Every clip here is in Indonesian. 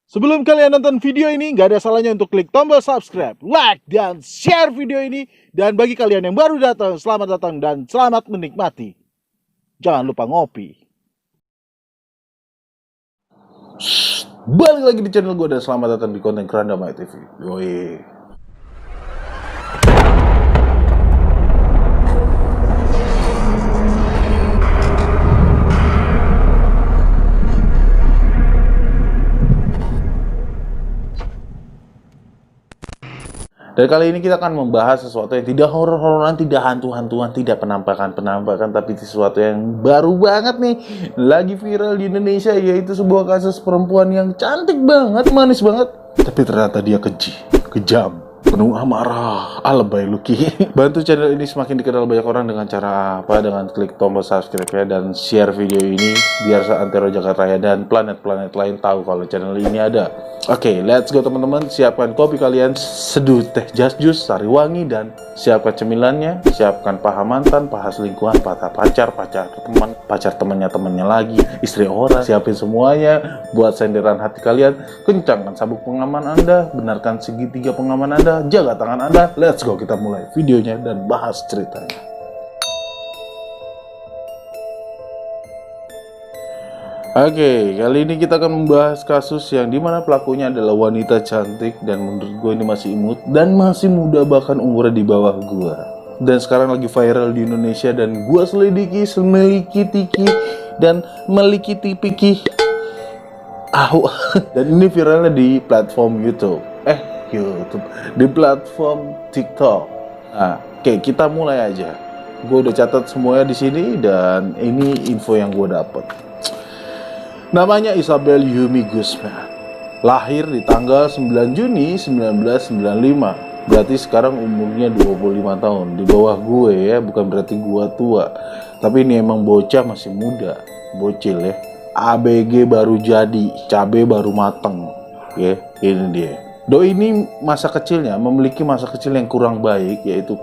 Sebelum kalian nonton video ini, gak ada salahnya untuk klik tombol subscribe, like, dan share video ini. Dan bagi kalian yang baru datang, selamat datang dan selamat menikmati. Jangan lupa ngopi. Balik lagi di channel gue dan selamat datang di konten Keranda My TV. Yoi. Dan kali ini kita akan membahas sesuatu yang tidak horor-hororan, tidak hantu-hantuan, tidak penampakan-penampakan, tapi sesuatu yang baru banget nih, lagi viral di Indonesia, yaitu sebuah kasus perempuan yang cantik banget, manis banget, tapi ternyata dia keji, kejam, penuh amarah, alebay Lucky. Bantu channel ini semakin dikenal banyak orang dengan cara apa? Dengan klik tombol subscribe dan share video ini, biar seantero Jakarta Raya dan planet-planet lain tahu kalau channel ini ada. Oke, let's go teman-teman. Siapkan kopi kalian, seduh teh jas jus, sari wangi, dan siapkan cemilannya. Siapkan paha mantan, paha selingkuhan, paha pacar, pacar teman, pacar temannya lagi, istri orang. Siapin semuanya buat senderan hati kalian. Kencangkan sabuk pengaman Anda, benarkan segitiga pengaman Anda, jaga tangan Anda. Let's go, kita mulai videonya dan bahas ceritanya. Oke, kali ini kita akan membahas kasus yang dimana pelakunya adalah wanita cantik dan menurut gue ini masih imut dan masih muda, bahkan umurnya di bawah gue. Dan sekarang lagi viral di Indonesia dan gue selidiki, semeliki-tiki, dan meliki-tipiki. Dan ini viralnya di platform YouTube. Di platform TikTok. Nah, oke, kita mulai aja. Gue udah catat semuanya di sini dan ini info yang gue dapet. Namanya Isabel Yumi Guzman. Lahir di tanggal 9 Juni 1995. Berarti sekarang umurnya 25 tahun. Di bawah gue ya, bukan berarti gue tua. Tapi ini emang bocah masih muda. Bocil ya. ABG baru jadi, cabe baru mateng. Ya, ini dia. Doi ini masa kecilnya memiliki masa kecil yang kurang baik, yaitu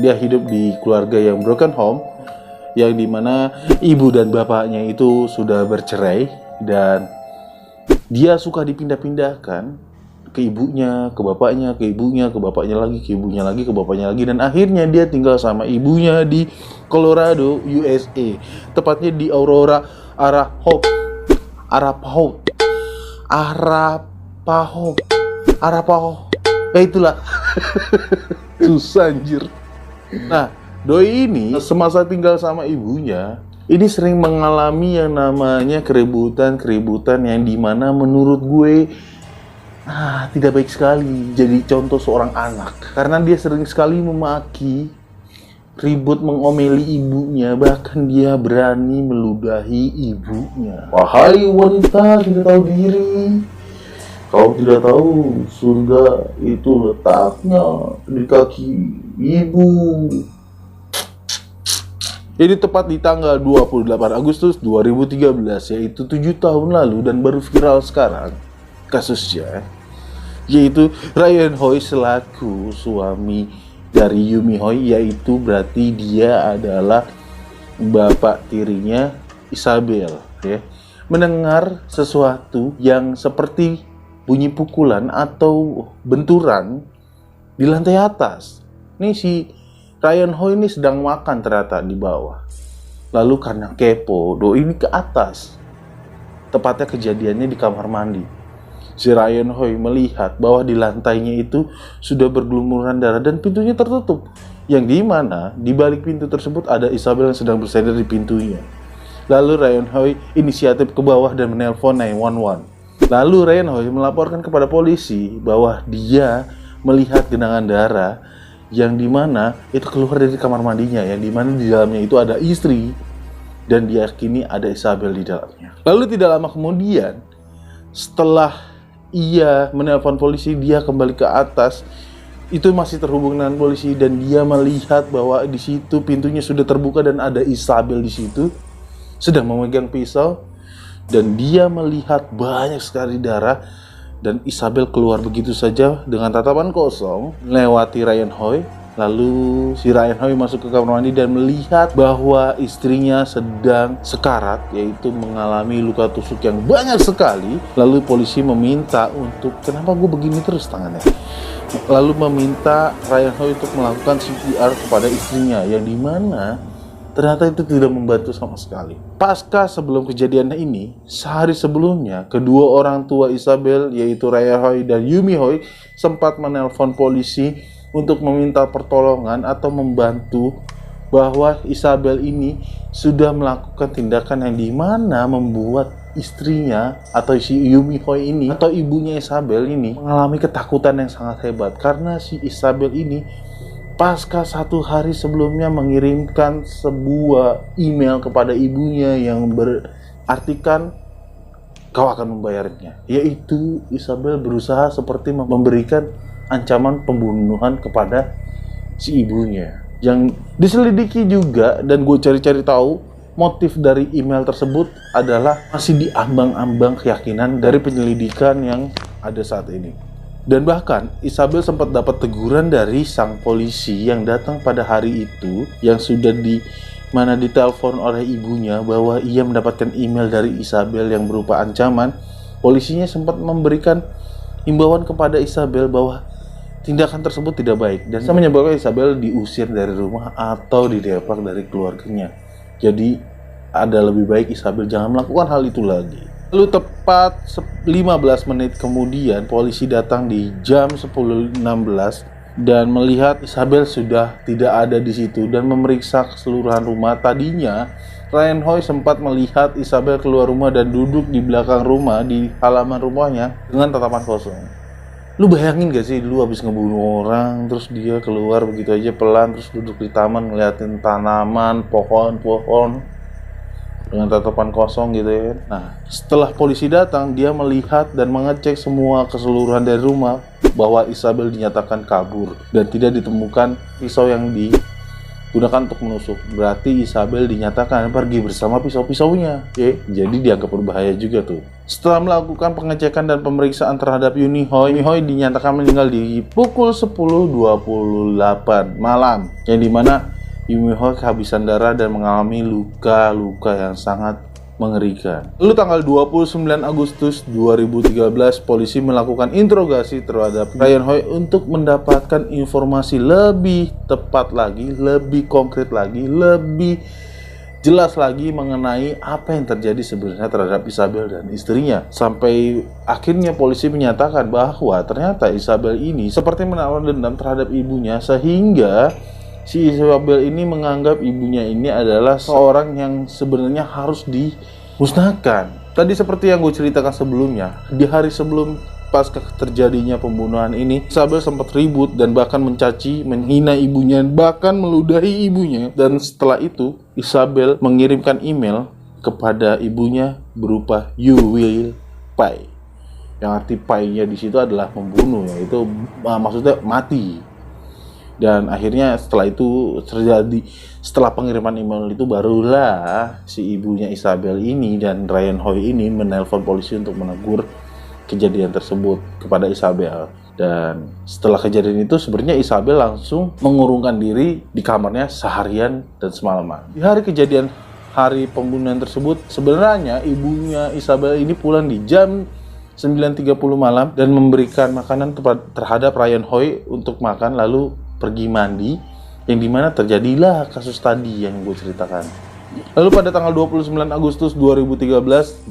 dia hidup di keluarga yang broken home, yang dimana ibu dan bapaknya itu sudah bercerai dan dia suka dipindah-pindahkan ke ibunya, ke bapaknya, ke ibunya, ke bapaknya lagi, ke ibunya lagi, ke bapaknya lagi, dan akhirnya dia tinggal sama ibunya di Colorado, USA, tepatnya di Aurora, Arapahoe, itulah. Susah anjir. Nah, doi ini semasa tinggal sama ibunya, ini sering mengalami yang namanya keributan yang dimana menurut gue tidak baik sekali jadi contoh seorang anak. Karena dia sering sekali memaki, ribut, mengomeli ibunya, bahkan dia berani meludahi ibunya. Wahai wanita tidak tahu diri, kau tidak tahu surga itu letaknya di kaki ibu. Ini tepat di tanggal 28 Agustus 2013, yaitu 7 tahun lalu, dan baru viral sekarang kasusnya, yaitu Ryan Hoey selaku suami dari Yumi Hoey, yaitu berarti dia adalah bapak tirinya Isabel ya, mendengar sesuatu yang seperti bunyi pukulan atau benturan di lantai atas. Nih si Ryan Hoey ini sedang makan ternyata di bawah. Lalu karena kepo, doi ini ke atas. Tepatnya kejadiannya di kamar mandi. Si Ryan Hoey melihat bahwa di lantainya itu sudah bergelumuran darah dan pintunya tertutup. Yang dimana di balik pintu tersebut ada Isabel yang sedang bersandar di pintunya. Lalu Ryan Hoey inisiatif ke bawah dan menelpon 911. Lalu Ryan Hoey melaporkan kepada polisi bahwa dia melihat genangan darah yang dimana itu keluar dari kamar mandinya, yang dimana di dalamnya itu ada istri dan diyakini ada Isabel di dalamnya. Lalu tidak lama kemudian, setelah ia menelpon polisi, dia kembali ke atas, itu masih terhubung dengan polisi, dan dia melihat bahwa di situ pintunya sudah terbuka dan ada Isabel di situ sedang memegang pisau, dan dia melihat banyak sekali darah. Dan Isabel keluar begitu saja dengan tatapan kosong, melewati Ryan Hoey Lalu si Ryan Hoy masuk ke kamar mandi dan melihat bahwa istrinya sedang sekarat, yaitu mengalami luka tusuk yang banyak sekali. Lalu polisi meminta untuk, kenapa gue begini terus tangannya? Lalu meminta Ryan Hoy untuk melakukan CPR kepada istrinya, yang dimana ternyata itu tidak membantu sama sekali. Pasca sebelum kejadian ini, sehari sebelumnya, kedua orang tua Isabel, yaitu Ryan Hoy dan Yumi Hoy, sempat menelpon polisi untuk meminta pertolongan atau membantu bahwa Isabel ini sudah melakukan tindakan yang dimana membuat istrinya atau si Yumi Hoy ini atau ibunya Isabel ini mengalami ketakutan yang sangat hebat, karena si Isabel ini pasca 1 hari sebelumnya mengirimkan sebuah email kepada ibunya yang berartikan kau akan membayarnya, yaitu Isabel berusaha seperti memberikan ancaman pembunuhan kepada si ibunya. Yang diselidiki juga dan gue cari-cari tahu, motif dari email tersebut adalah masih diambang-ambang keyakinan dari penyelidikan yang ada saat ini. Dan bahkan Isabel sempat dapat teguran dari sang polisi yang datang pada hari itu, yang sudah mana ditelepon oleh ibunya bahwa ia mendapatkan email dari Isabel yang berupa ancaman. Polisinya sempat memberikan himbauan kepada Isabel bahwa tindakan tersebut tidak baik dan menyebabkan Isabel diusir dari rumah atau didepak dari keluarganya. Jadi ada lebih baik Isabel jangan melakukan hal itu lagi. Lalu tepat 15 menit kemudian polisi datang di jam 10.16 dan melihat Isabel sudah tidak ada di situ dan memeriksa keseluruhan rumah. Tadinya Ryan Hoy sempat melihat Isabel keluar rumah dan duduk di belakang rumah di halaman rumahnya dengan tatapan kosong. Lu bayangin gak sih, lu habis ngebunuh orang, terus dia keluar begitu aja pelan, terus duduk di taman ngeliatin tanaman, pohon-pohon dengan tatapan kosong gitu ya. Nah, setelah polisi datang, dia melihat dan mengecek semua keseluruhan dari rumah bahwa Isabel dinyatakan kabur dan tidak ditemukan pisau yang digunakan untuk menusuk. Berarti Isabel dinyatakan pergi bersama pisau-pisaunya. Jadi dianggap berbahaya juga tuh. Setelah melakukan pengecekan dan pemeriksaan terhadap Yumi Hoy dinyatakan meninggal di pukul 10.28 malam, yang dimana Yumi Hoy kehabisan darah dan mengalami luka-luka yang sangat mengerikan. Lalu tanggal 29 Agustus 2013, polisi melakukan interogasi terhadap Ryan Hoy untuk mendapatkan informasi lebih tepat lagi, lebih konkret lagi, lebih jelas lagi mengenai apa yang terjadi sebenarnya terhadap Isabel dan istrinya. Sampai akhirnya polisi menyatakan bahwa ternyata Isabel ini seperti menaruh dendam terhadap ibunya, sehingga si Isabel ini menganggap ibunya ini adalah seorang yang sebenarnya harus dimusnahkan. Tadi seperti yang gue ceritakan sebelumnya, di hari sebelum pasca terjadinya pembunuhan ini, Isabel sempat ribut dan bahkan mencaci, menghina ibunya, bahkan meludahi ibunya. Dan setelah itu, Isabel mengirimkan email kepada ibunya berupa "You will pay", yang arti pay-nya di situ adalah membunuh, yaitu maksudnya mati. Dan akhirnya setelah itu terjadi, setelah pengiriman email itu barulah si ibunya Isabel ini dan Ryan Hoy ini menelpon polisi untuk menegur kejadian tersebut kepada Isabel. Dan setelah kejadian itu sebenarnya Isabel langsung mengurungkan diri di kamarnya seharian dan semalaman. Di hari kejadian, hari pembunuhan tersebut, sebenarnya ibunya Isabel ini pulang di jam 9.30 malam dan memberikan makanan terhadap Ryan Hoy untuk makan, lalu pergi mandi, yang dimana terjadilah kasus tadi yang gue ceritakan. Lalu pada tanggal 29 Agustus 2013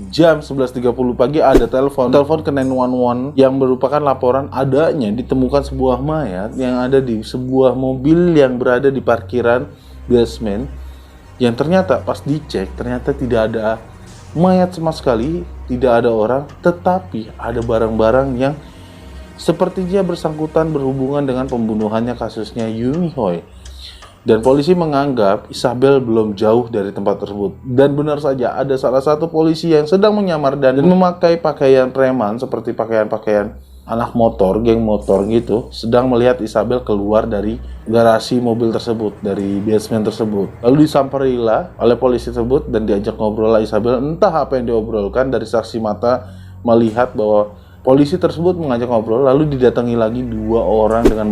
jam 11.30 pagi ada telepon ke 911 yang merupakan laporan adanya ditemukan sebuah mayat yang ada di sebuah mobil yang berada di parkiran basement, yang ternyata pas dicek ternyata tidak ada mayat sama sekali, tidak ada orang, tetapi ada barang-barang yang sepertinya bersangkutan berhubungan dengan pembunuhannya kasusnya Yumi Hoy. Dan polisi menganggap Isabel belum jauh dari tempat tersebut. Dan benar saja ada salah satu polisi yang sedang menyamar dan memakai pakaian preman seperti pakaian-pakaian anak motor, geng motor gitu, sedang melihat Isabel keluar dari garasi mobil tersebut, dari basement tersebut. Lalu disampailah oleh polisi tersebut dan diajak ngobrol Isabel. Entah apa yang diobrolkan, dari saksi mata melihat bahwa Polisi tersebut mengajak ngobrol, lalu didatangi lagi 2 orang dengan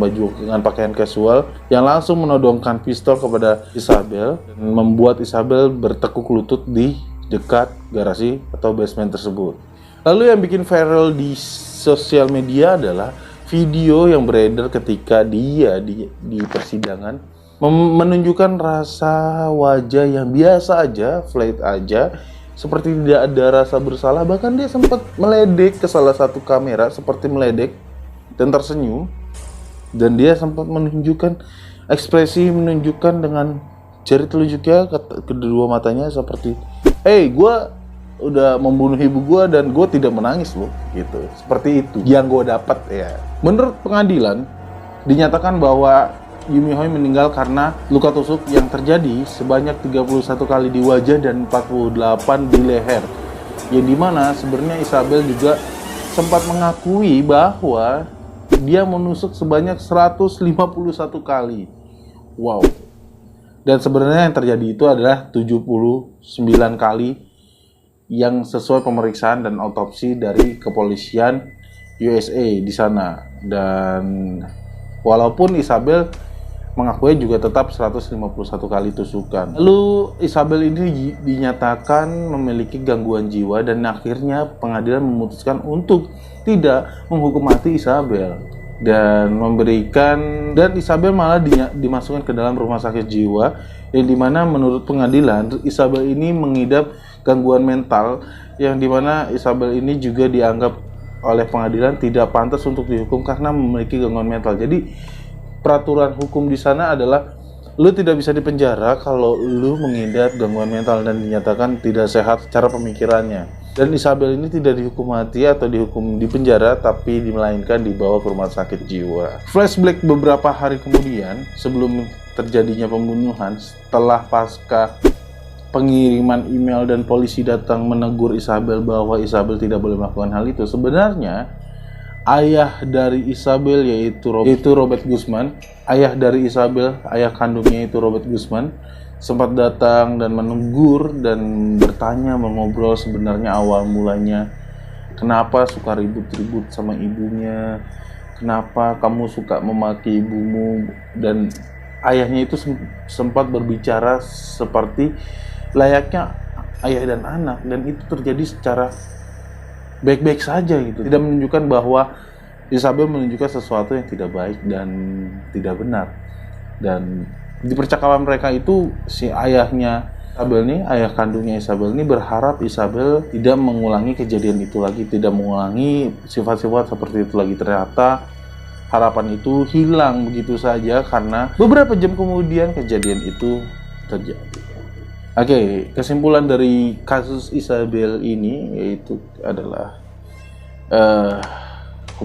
pakaian casual yang langsung menodongkan pistol kepada Isabel dan membuat Isabel bertekuk lutut di dekat garasi atau basement tersebut. Lalu yang bikin viral di sosial media adalah video yang beredar ketika dia di persidangan menunjukkan rasa wajah yang biasa aja, flat aja, seperti tidak ada rasa bersalah. Bahkan dia sempat meledek ke salah satu kamera seperti meledek dan tersenyum, dan dia sempat menunjukkan ekspresi menunjukkan dengan jari telunjuknya ke kedua matanya seperti, "Hey, gue udah membunuh ibu gue dan gue tidak menangis loh," gitu. Seperti itu yang gue dapat ya. Menurut pengadilan dinyatakan bahwa Yumi Hoi meninggal karena luka tusuk yang terjadi sebanyak 31 kali di wajah dan 48 di leher. Yang dimana sebenarnya Isabel juga sempat mengakui bahwa dia menusuk sebanyak 151 kali. Wow. Dan sebenarnya yang terjadi itu adalah 79 kali yang sesuai pemeriksaan dan otopsi dari kepolisian USA di sana. Dan walaupun Isabel mengakui juga tetap 151 kali tusukan. Lalu Isabel ini dinyatakan memiliki gangguan jiwa dan akhirnya pengadilan memutuskan untuk tidak menghukum mati Isabel dan Isabel malah dimasukkan ke dalam rumah sakit jiwa, yang dimana menurut pengadilan Isabel ini mengidap gangguan mental, yang dimana Isabel ini juga dianggap oleh pengadilan tidak pantas untuk dihukum karena memiliki gangguan mental. Jadi peraturan hukum di sana adalah lu tidak bisa dipenjara kalau lu mengidap gangguan mental dan dinyatakan tidak sehat secara pemikirannya. Dan Isabel ini tidak dihukum mati atau dihukum di penjara, tapi melainkan dibawa ke rumah sakit jiwa. Flashback beberapa hari kemudian sebelum terjadinya pembunuhan, setelah pasca pengiriman email dan polisi datang menegur Isabel bahwa Isabel tidak boleh melakukan hal itu, sebenarnya ayah dari Isabel yaitu Robert Guzman, ayah dari Isabel, ayah kandungnya itu Robert Guzman, sempat datang dan menegur dan bertanya, mengobrol sebenarnya awal mulanya kenapa suka ribut-ribut sama ibunya, kenapa kamu suka memaki ibumu. Dan ayahnya itu sempat berbicara seperti layaknya ayah dan anak, dan itu terjadi secara baik-baik saja gitu, tidak menunjukkan bahwa Isabel menunjukkan sesuatu yang tidak baik dan tidak benar. Dan di percakapan mereka itu si ayahnya Isabel nih, ayah kandungnya Isabel ini berharap Isabel tidak mengulangi kejadian itu lagi, tidak mengulangi sifat-sifat seperti itu lagi. Ternyata harapan itu hilang begitu saja karena beberapa jam kemudian kejadian itu terjadi. Oke, kesimpulan dari kasus Isabel ini yaitu adalah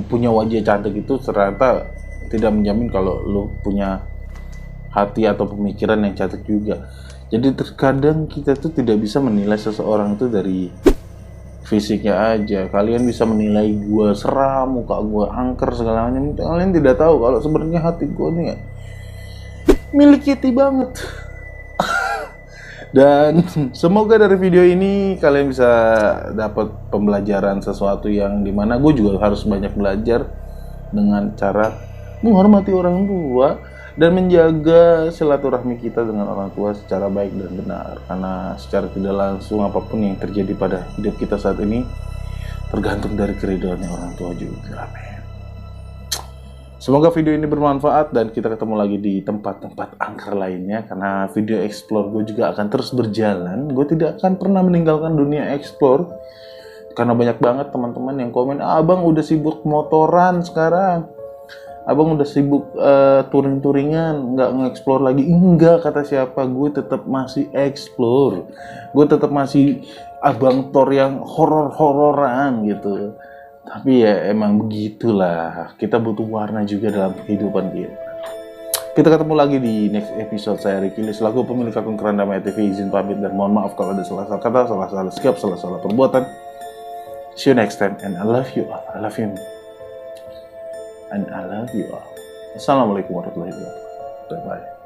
punya wajah cantik itu ternyata tidak menjamin kalau lo punya hati atau pemikiran yang cantik juga. Jadi terkadang kita tuh tidak bisa menilai seseorang itu dari fisiknya aja. Kalian bisa menilai gue seram, muka gue angker segala macam. Kalian tidak tahu kalau sebenarnya hati gue nih milik Kitty banget. Dan semoga dari video ini kalian bisa dapat pembelajaran sesuatu yang dimana gue juga harus banyak belajar dengan cara menghormati orang tua dan menjaga silaturahmi kita dengan orang tua secara baik dan benar. Karena secara tidak langsung apapun yang terjadi pada hidup kita saat ini tergantung dari keridhaannya orang tua juga. Amin. Semoga video ini bermanfaat dan kita ketemu lagi di tempat-tempat angker lainnya, karena video explore gue juga akan terus berjalan. Gue tidak akan pernah meninggalkan dunia explore karena banyak banget teman-teman yang komen, abang udah sibuk motoran sekarang, abang udah sibuk touring-touringan, nggak nge-explore lagi. Enggak, kata siapa, gue tetap masih explore, gue tetap masih abang Thor yang horor-hororan gitu. Tapi ya emang begitulah, kita butuh warna juga dalam kehidupan kita. Kita ketemu lagi di next episode. Saya Ricky Lee selaku pemilik akun Keranda Maya TV, izin pamit dan mohon maaf kalau ada salah-salah kata, salah-salah sikap, salah-salah perbuatan. See you next time and I love you all. I love you and I love you all. Assalamualaikum warahmatullahi wabarakatuh. Bye bye.